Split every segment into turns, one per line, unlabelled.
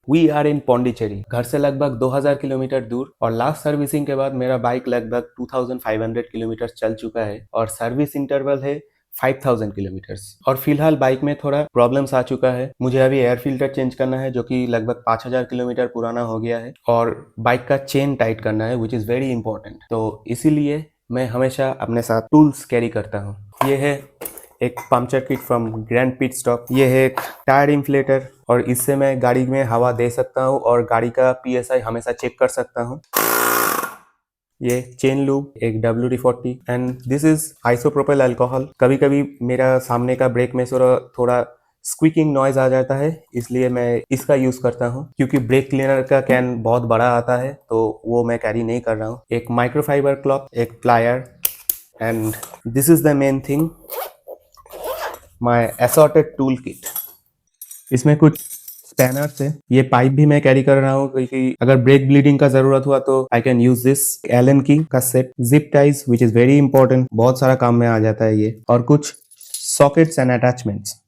We are in Pondicherry, घर से लगभग 2000 किलोमीटर दूर, और लास्ट सर्विसिंग के बाद मेरा बाइक लगभग 2500 किलोमीटर चल चुका है और सर्विस इंटरवल है 5000 किलोमीटर्स। और फिलहाल बाइक में थोड़ा प्रॉब्लम्स आ चुका है। मुझे अभी एयर फिल्टर चेंज करना है जो कि लगभग 5000 किलोमीटर पुराना हो गया है, और बाइक का चेन टाइट करना है विच इज़ वेरी इंपॉर्टेंट। तो इसीलिए मैं हमेशा अपने साथ टूल्स कैरी करता हूँ। ये है एक puncture kit from grand pit stop, ये है एक टायर इन्फ्लेटर, और इससे मैं गाड़ी में हवा दे सकता हूँ और गाड़ी का पीएसआई हमेशा चेक कर सकता हूँ। ये चेन लूब, एक WD-40, and this is isopropyl alcohol. कभी कभी मेरा सामने का ब्रेक में थोड़ा स्क्वीकिंग नॉइज आ जाता है, इसलिए मैं इसका यूज करता हूँ। क्योंकि ब्रेक क्लीनर का कैन बहुत बड़ा आता है तो वो मैं कैरी नहीं कर रहा हूँ। एक माइक्रोफाइबर क्लॉथ, एक plier, and this is the main thing, my assorted tool kit. इसमें कुछ स्पैनर्स है, ये पाइप भी मैं कैरी कर रहा हूँ क्योंकि अगर ब्रेक ब्लीडिंग का जरूरत हुआ तो I can use this. Allen key का set, zip ties which is very important, बहुत सारा काम में आ जाता है ये, और कुछ सॉकेट्स एंड अटैचमेंट्स।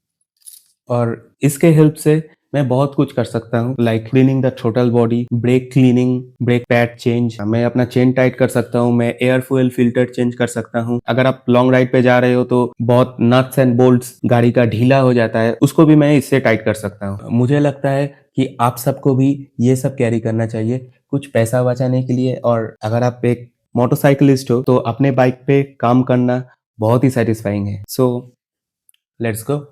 और इसके हेल्प से मैं बहुत कुछ कर सकता हूँ, like cleaning the total body, brake cleaning, brake pad change, मैं अपना चेन टाइट कर सकता हूँ, मैं एयर फ्यूल फिल्टर चेंज कर सकता हूँ। अगर आप लॉन्ग राइड पे जा रहे हो तो बहुत नट्स एंड बोल्ट्स गाड़ी का ढीला हो जाता है, उसको भी मैं इससे टाइट कर सकता हूँ। मुझे लगता है कि आप सबको भी ये सब कैरी करना चाहिए कुछ पैसा बचाने के लिए, और अगर आप एक मोटरसाइकिलिस्ट हो तो अपने बाइक पे काम करना बहुत ही सेटिस्फाइंग है। So let's go.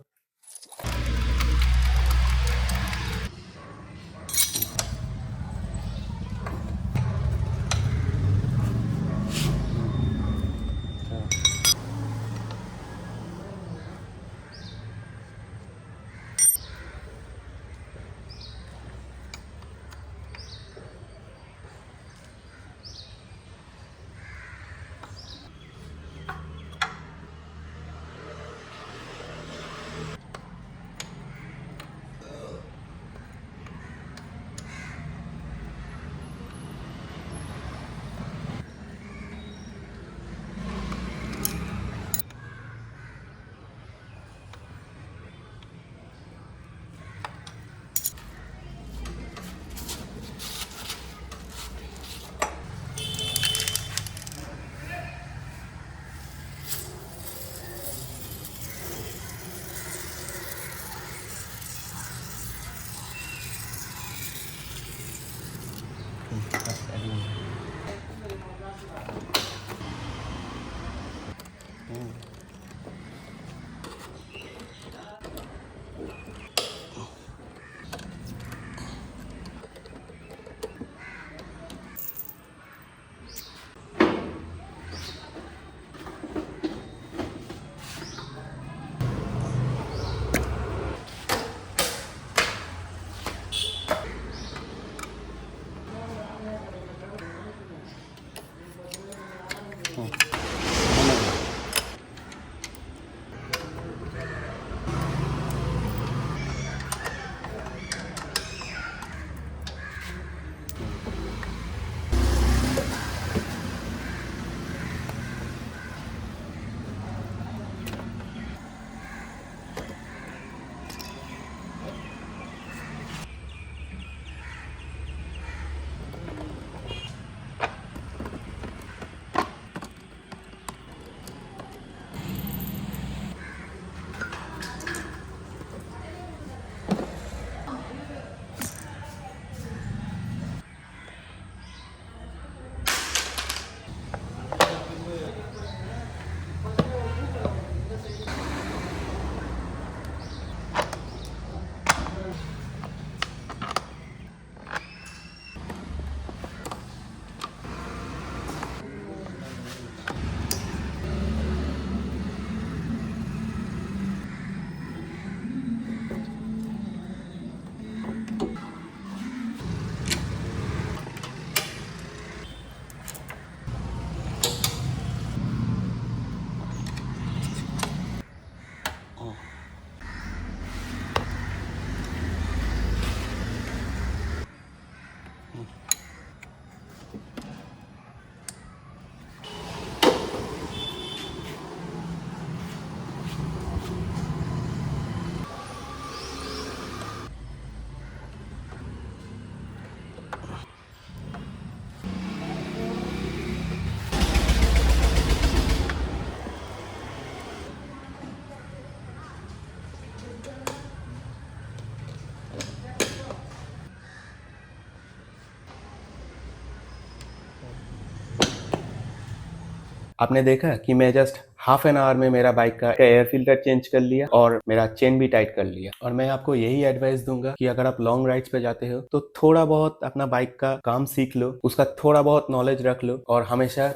आपने देखा कि मैं जस्ट हाफ एन आवर में मेरा बाइक का एयर फिल्टर चेंज कर लिया और मेरा चेन भी टाइट कर लिया। और मैं आपको यही एडवाइस दूंगा कि अगर आप लॉन्ग राइड्स पे जाते हो तो थोड़ा बहुत अपना बाइक का काम सीख लो, उसका थोड़ा बहुत नॉलेज रख लो और हमेशा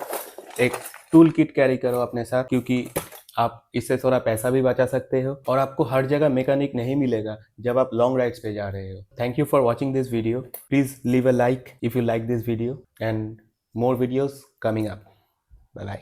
एक टूल किट कैरी करो अपने साथ, क्योंकि आप इससे थोड़ा पैसा भी बचा सकते हो और आपको हर जगह मैकेनिक नहीं मिलेगा जब आप लॉन्ग राइड्स पे जा रहे हो। Thank you for watching this video. Please leave a like if you like this video and more videos coming up. Bye bye.